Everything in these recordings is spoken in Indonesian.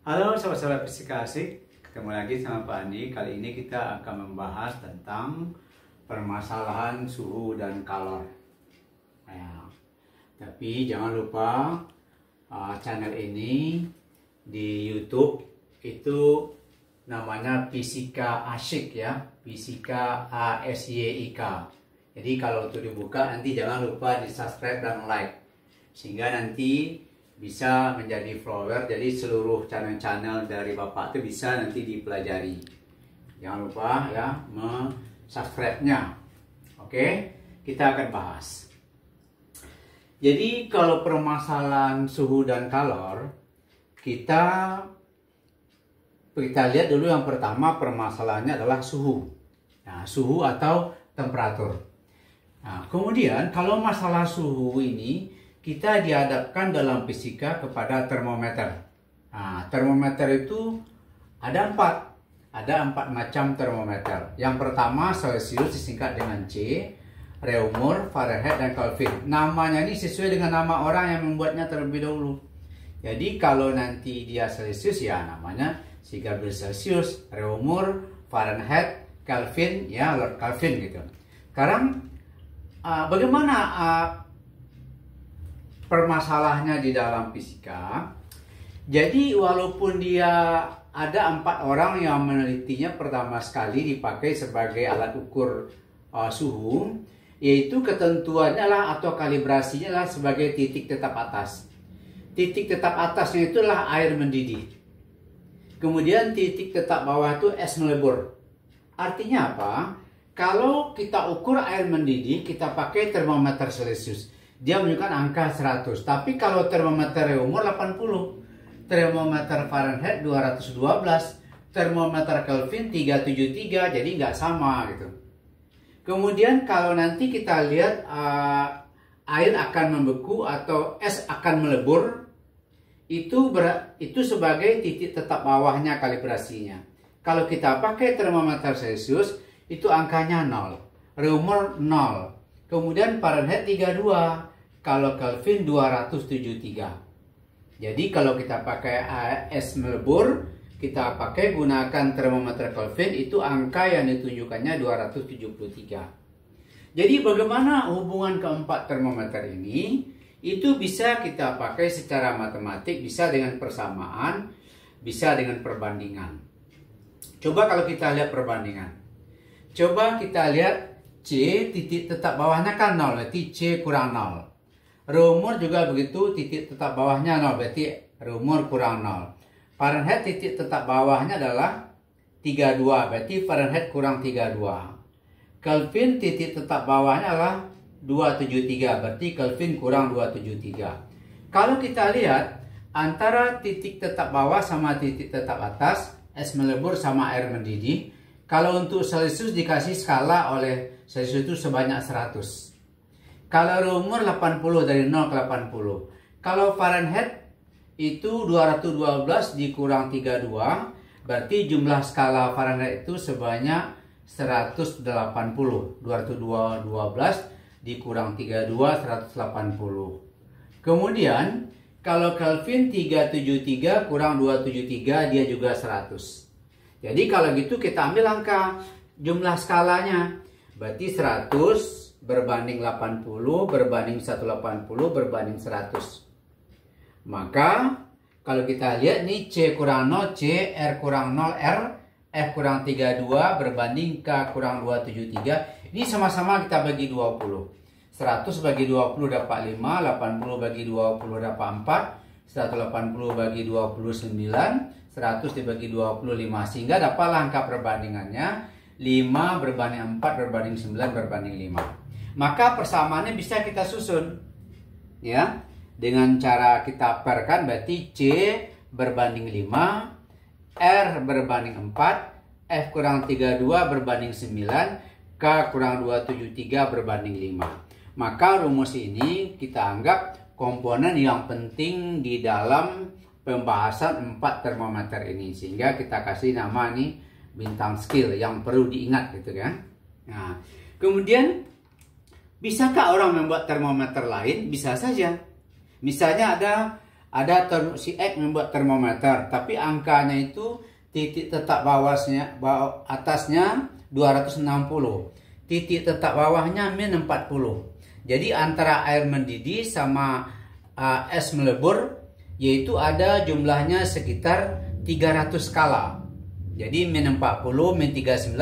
Halo sobat-sobat fisika asik, ketemu lagi sama Pak Andi. Kali ini kita akan membahas tentang permasalahan suhu dan kalor. Nah, tapi jangan lupa channel ini di YouTube itu namanya Fisika Asyik ya, Fisika ASYIK. Jadi kalau untuk dibuka nanti jangan lupa di subscribe dan like sehingga nanti bisa menjadi follower, jadi seluruh channel-channel dari Bapak itu bisa nanti dipelajari. Jangan lupa ya subscribe-nya. Oke, kita akan bahas. Jadi kalau permasalahan suhu dan kalor, kita lihat dulu yang pertama permasalahannya adalah suhu. Nah, suhu atau temperatur. Nah, kemudian kalau masalah suhu ini kita dihadapkan dalam fisika kepada termometer. Nah, termometer itu ada empat macam termometer. Yang pertama Celsius disingkat dengan C, Reaumur, Fahrenheit, dan Kelvin. Namanya ini sesuai dengan nama orang yang membuatnya terlebih dahulu. Jadi kalau nanti dia Celsius ya namanya si Gabriel Celsius, Reaumur, Fahrenheit, Kelvin ya Lord Kelvin gitu. Sekarang bagaimana permasalahannya di dalam fisika? Jadi walaupun dia ada 4 orang yang menelitinya, pertama sekali dipakai sebagai alat ukur suhu, yaitu ketentuannya lah atau kalibrasinya lah sebagai titik tetap atas. Titik tetap atasnya itulah air mendidih. Kemudian titik tetap bawah itu es melebur. Artinya apa? Kalau kita ukur air mendidih, kita pakai termometer Celsius. Dia menunjukkan angka 100. Tapi kalau termometer Reaumur 80, termometer Fahrenheit 212, termometer Kelvin 373, jadi nggak sama gitu. Kemudian kalau nanti kita lihat air akan membeku atau es akan melebur, itu sebagai titik tetap bawahnya kalibrasinya. Kalau kita pakai termometer Celsius, itu angkanya 0. Reaumur 0. Kemudian Fahrenheit 32. Kalau Kelvin 273. Jadi kalau kita pakai es melebur, kita pakai gunakan termometer Kelvin, itu angka yang ditunjukkannya 273. Jadi bagaimana hubungan keempat termometer ini? Itu bisa kita pakai secara matematik, bisa dengan persamaan, bisa dengan perbandingan. Coba kalau kita lihat perbandingan. Coba kita lihat C, titik tetap bawahnya kan 0, berarti C kurang 0. Reaumur juga begitu, titik tetap bawahnya 0, berarti Reaumur kurang 0. Fahrenheit titik tetap bawahnya adalah 32, berarti Fahrenheit kurang 32. Kelvin titik tetap bawahnya adalah 273, berarti Kelvin kurang 273. Kalau kita lihat antara titik tetap bawah sama titik tetap atas, es melebur sama air mendidih, kalau untuk Celsius dikasih skala oleh Celsius itu sebanyak 100. Kalau Reaumur 80 dari 0 ke 80. Kalau Fahrenheit itu 212 dikurang 32, berarti jumlah skala Fahrenheit itu sebanyak 180. 212 dikurang 32, 180. Kemudian kalau Kelvin 373 kurang 273, dia juga 100. Jadi kalau gitu kita ambil angka jumlah skalanya. Berarti 100 berbanding 80 berbanding 180 berbanding 100. Maka kalau kita lihat nih C kurang 0 C, R kurang 0 R, F kurang 32 berbanding K kurang 273. Ini sama-sama kita bagi 20. 100 bagi 20 dapat 5, 80 bagi 20 dapat 4, 180 bagi 29, 100 dibagi 25, sehingga dapatlah angka perbandingannya 5 berbanding 4 berbanding 9 berbanding 5. Maka persamaannya bisa kita susun ya dengan cara kita perkan, berarti C berbanding 5, R berbanding 4, F kurang 32 berbanding 9, K kurang 273 berbanding 5. Maka rumus ini kita anggap komponen yang penting di dalam pembahasan 4 termometer ini, sehingga kita kasih nama nih bintang skill yang perlu diingat gitu kan. Nah, kemudian bisakah orang membuat termometer lain? Bisa saja. Misalnya ada ada si X membuat termometer, tapi angkanya itu titik tetap atasnya 260, titik tetap bawahnya min 40. Jadi antara air mendidih sama es melebur, yaitu ada jumlahnya sekitar 300 skala. Jadi min 40, min 39,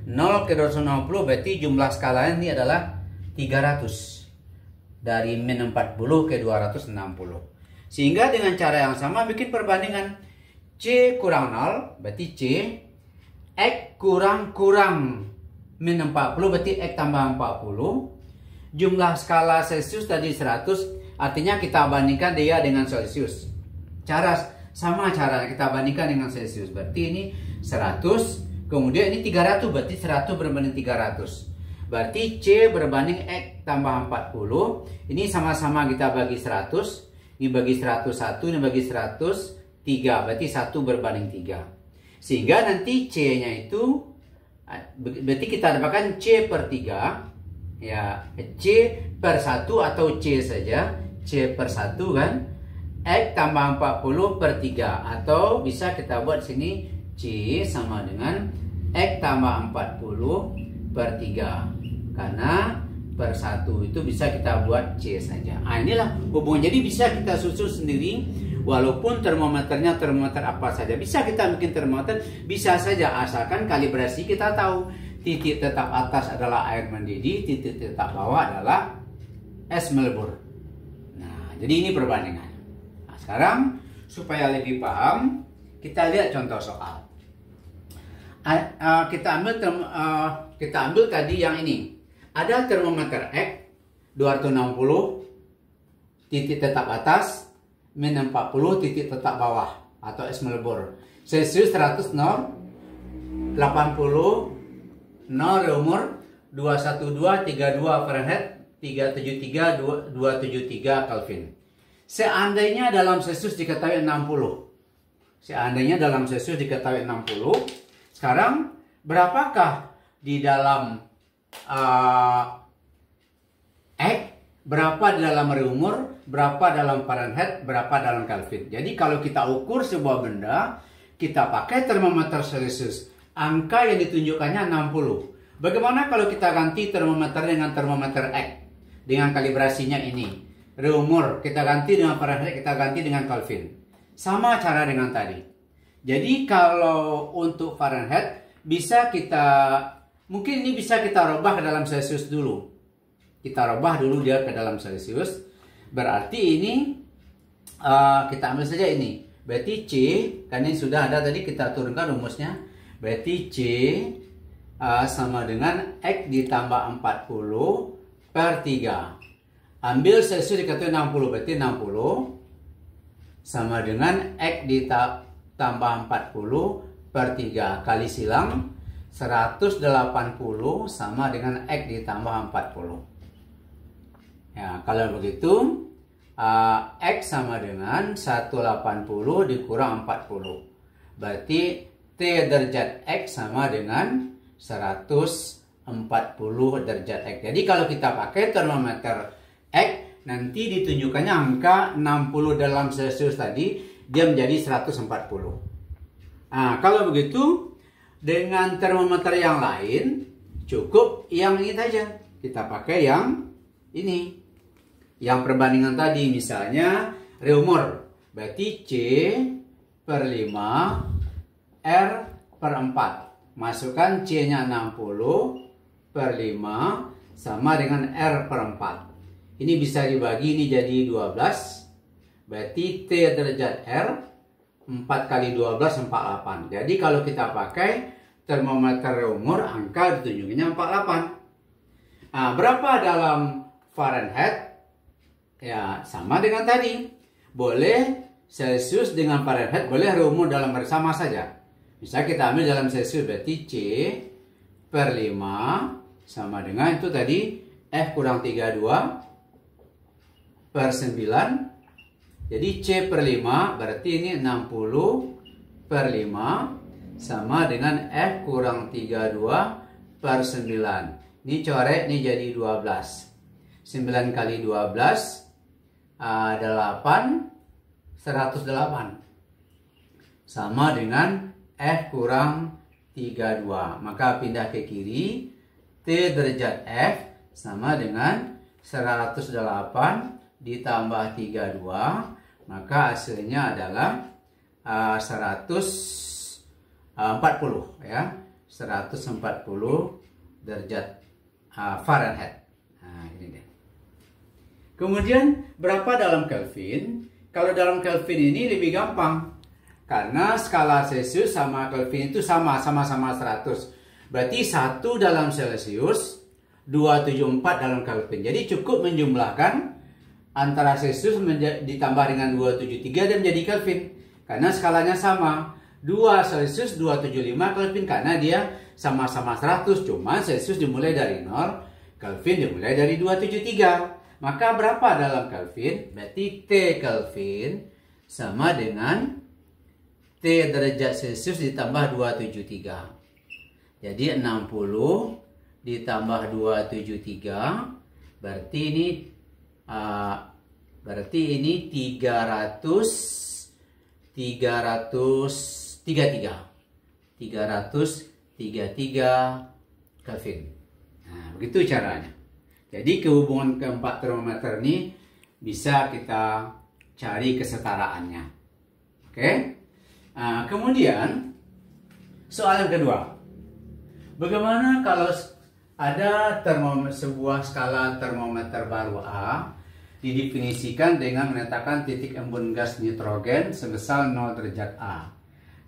0 ke 260, berarti jumlah skalanya ini adalah 300. Dari min 40 ke 260. Sehingga dengan cara yang sama bikin perbandingan C kurang 0, berarti C. X kurang min 40, berarti X tambah 40. Jumlah skala Celsius tadi 100, artinya kita bandingkan dia dengan Celsius. Sama cara kita bandingkan dengan Celsius. Berarti ini 100, kemudian ini 300, berarti 100 berbanding 300. Berarti C berbanding X tambah 40. Ini sama-sama kita bagi 100. Ini bagi 101, ini bagi 103. Berarti 1 berbanding 3. Sehingga nanti C-nya itu, berarti kita dapatkan C per 3. Ya, C per 1 atau C saja. C per 1 kan. X tambah 40 per 3. Atau bisa kita buat sini C sama dengan X tambah 40 per 3. Karena per 1 itu bisa kita buat C saja. Nah, inilah hubungan. Jadi bisa kita susun sendiri, walaupun termometernya termometer apa saja. Bisa kita bikin termometer, bisa saja, asalkan kalibrasi kita tahu. Titik tetap atas adalah air mendidih, titik tetap bawah adalah es melebur. Nah, jadi ini perbandingan. Nah, sekarang supaya lebih paham, kita lihat contoh soal. Kita ambil tadi yang ini. Ada termometer X 260, titik tetap atas, min 40, titik tetap bawah atau es melebur. Celsius 100, 0, 80, 0 umur, 212, 32 Fahrenheit, 373, 273 Kelvin. Seandainya dalam Celsius diketahui 60. Seandainya dalam Celsius diketahui 60. Sekarang berapakah di dalam X, berapa di dalam umur, berapa dalam Fahrenheit, berapa dalam Kelvin. Jadi kalau kita ukur sebuah benda, kita pakai termometer Celsius. Angka yang ditunjukkannya 60. Bagaimana kalau kita ganti termometer dengan termometer X? Dengan kalibrasinya ini. Umur kita ganti dengan Fahrenheit, kita ganti dengan Kelvin. Sama cara dengan tadi. Jadi kalau untuk Fahrenheit, bisa kita... Mungkin ini bisa kita rubah ke dalam Celsius dulu. Kita rubah dulu dia ke dalam Celsius. Berarti ini kita ambil saja ini. Berarti C, karena ini sudah ada tadi kita turunkan rumusnya. Berarti C sama dengan X ditambah 40 per 3. Ambil Celsius dikatakan 60, berarti 60 sama dengan X ditambah 40 per 3 kali silang 180 sama dengan X ditambah 40. Ya, kalau begitu X sama dengan 180 dikurang 40. Berarti T derajat X sama dengan 140 derajat X. Jadi kalau kita pakai termometer X, nanti ditunjukkannya angka 60 dalam Celsius tadi, dia menjadi 140. Nah, kalau begitu, dengan termometer yang lain, cukup yang ini saja. Kita pakai yang ini. Yang perbandingan tadi, misalnya reumur. Berarti C per 5, R per 4. Masukkan C-nya 60 per 5 sama dengan R per 4. Ini bisa dibagi, ini jadi 12. Berarti T derajat R 4 kali 12, 48. Jadi kalau kita pakai termometer umur, angka ditunjukkannya 48. Nah, berapa dalam Fahrenheit? Ya, sama dengan tadi. Boleh Celsius dengan Fahrenheit, boleh umur dalam bersama saja. Bisa kita ambil dalam Celsius, berarti C per 5 sama dengan itu tadi F kurang 32 per 9. Jadi C per 5 berarti ini 60 per 5 sama dengan F kurang 32 per 9. Ini coret, ini jadi 12. 9 kali 12 8. 108. Sama dengan F kurang 32. Maka pindah ke kiri. T derajat F sama dengan 108 ditambah 32. Maka hasilnya adalah 140 ya. 140 derajat Fahrenheit. Nah, ini deh. Kemudian berapa dalam Kelvin? Kalau dalam Kelvin ini lebih gampang. Karena skala Celsius sama Kelvin itu sama-sama 100. Berarti 1 dalam Celsius, 274 dalam Kelvin. Jadi cukup menjumlahkan antara Celsius ditambah dengan 273 dan menjadi Kelvin. Karena skalanya sama. 2 Celsius, 275 Kelvin karena dia sama-sama 100. Cuma Celsius dimulai dari 0, Kelvin dimulai dari 273. Maka berapa dalam Kelvin? Berarti T Kelvin sama dengan T derajat Celsius ditambah 273. Jadi 60 ditambah 273 berarti ini 333 Kelvin. Nah, begitu caranya. Jadi kehubungan keempat termometer ini bisa kita cari kesetaraannya. Oke? Nah, kemudian soal yang kedua. Bagaimana kalau ada sebuah skala termometer baru A didefinisikan dengan menetapkan titik embun gas nitrogen sebesar 0 derajat A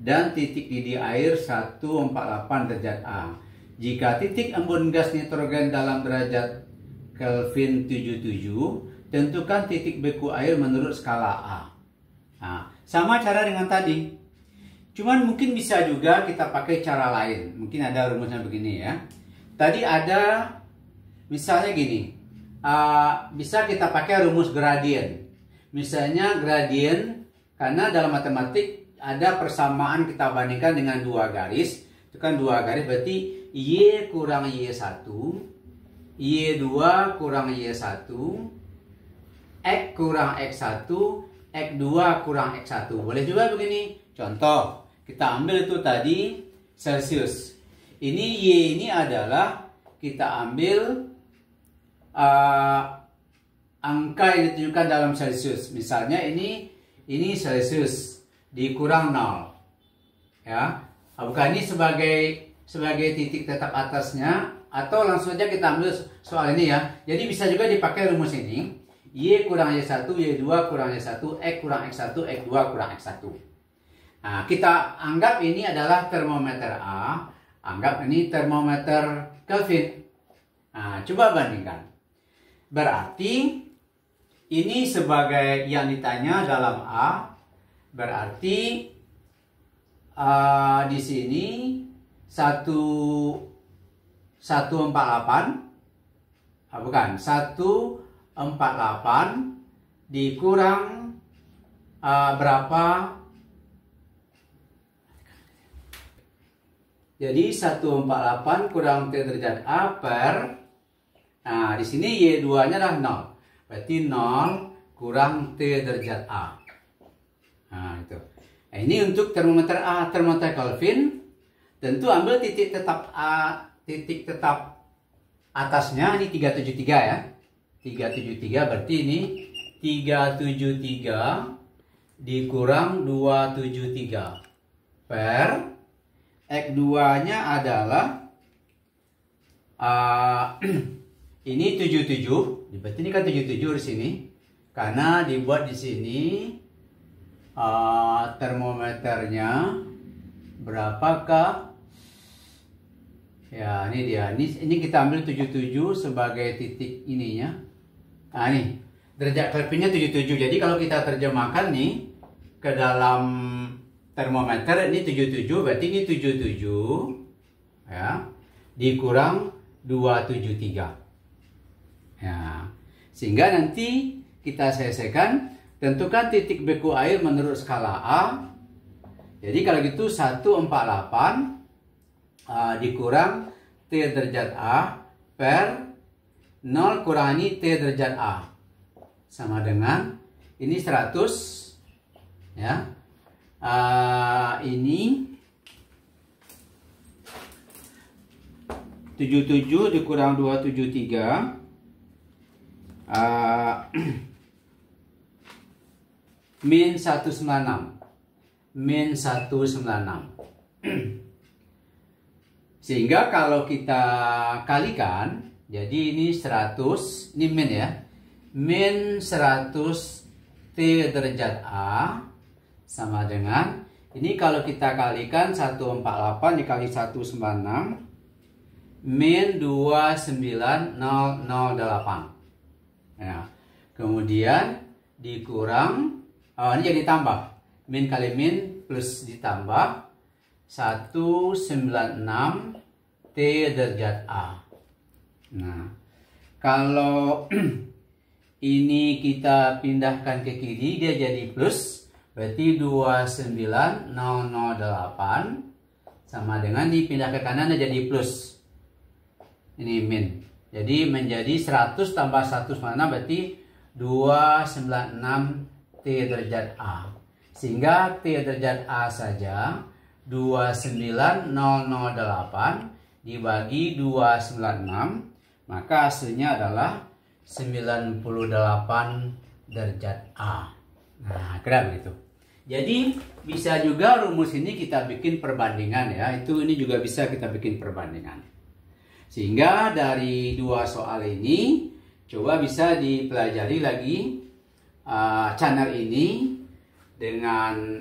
dan titik didih air 148 derajat A. Jika titik embun gas nitrogen dalam derajat Kelvin 77, tentukan titik beku air menurut skala A. Nah, sama cara dengan tadi. Cuman mungkin bisa juga kita pakai cara lain. Mungkin ada rumusnya begini ya. Tadi ada misalnya gini. Bisa kita pakai rumus gradien. Misalnya gradien, karena dalam matematik ada persamaan kita bandingkan dengan dua garis. Itu kan dua garis berarti Y kurang Y1, Y2 kurang Y1, X kurang X1, X2 kurang X1. Boleh juga begini. Contoh, kita ambil itu tadi Celsius. Ini Y ini adalah kita ambil angka yang ditunjukkan dalam Celsius. Misalnya ini Celsius dikurang 0. Ya. Bukan ini sebagai titik tetap atasnya, atau langsung saja kita ambil soal ini ya. Jadi bisa juga dipakai rumus ini. Y kurang Y1, Y2 kurang Y1, X kurang X1, X2 kurang X1. Nah, kita anggap ini adalah termometer A. Anggap ini termometer Kelvin. Nah, coba bandingkan. Berarti ini sebagai yang ditanya dalam A. Berarti di sini 148. Bukan, 148 dikurang berapa? Jadi 148 kurang T derajat A per, nah di sini Y2-nya adalah 0. Berarti 0 kurang T derajat A. Nah, itu. Nah, ini untuk termometer A, termometer Kelvin. Tentu ambil titik tetap A, titik tetap atasnya ini 373 ya. 373 berarti ini 373 dikurang 273 per X2-nya adalah ini 77. Berarti ini kan 77 di sini. Karena dibuat di sini termometernya berapakah? Ya, ini dia. Ini kita ambil 77 sebagai titik ininya. Nah, ini derajat Kelvinnya 77. Jadi kalau kita terjemahkan nih ke dalam termometer, ini 77, berarti ini 77 ya, dikurang 273 ya, sehingga nanti kita selesaikan. Tentukan titik beku air menurut skala A. Jadi kalau gitu 148 dikurang T derajat A per 0 kurangi T derajat A sama dengan ini 100 Ya. Ini 77 dikurang 273 min 196. Min 196. Sehingga kalau kita kalikan, jadi ini 100, ini min ya. Min 100 T derajat A sama dengan, ini kalau kita kalikan 148 dikali 196 min 29008. Nah, kemudian dikurang, ini jadi tambah. Min kali min plus ditambah 196 T derajat A. Nah, kalau ini kita pindahkan ke kiri, dia jadi plus. Berarti 29008 sama dengan dipindah ke kanan jadi plus. Ini min. Jadi menjadi 100 tambah 196 berarti 296 T derajat A. Sehingga T derajat A saja 29008 dibagi 296, maka hasilnya adalah 98 derajat A. Nah, kira begitu. Jadi bisa juga rumus ini kita bikin perbandingan ya. Ini juga bisa kita bikin perbandingan. Sehingga dari dua soal ini coba bisa dipelajari lagi channel ini dengan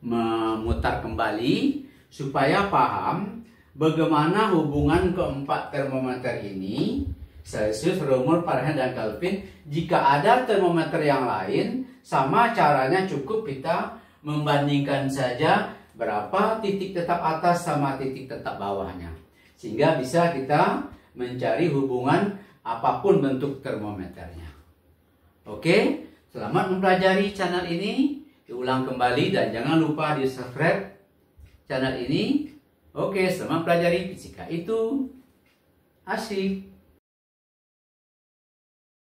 memutar kembali supaya paham bagaimana hubungan keempat termometer ini, Celsius, Reaumur, Fahrenheit, dan Kelvin. Jika ada termometer yang lain, sama caranya cukup kita membandingkan saja berapa titik tetap atas sama titik tetap bawahnya. Sehingga bisa kita mencari hubungan apapun bentuk termometernya. Oke, selamat mempelajari channel ini. Diulang kembali dan jangan lupa di subscribe channel ini. Oke, selamat pelajari fisika itu asik.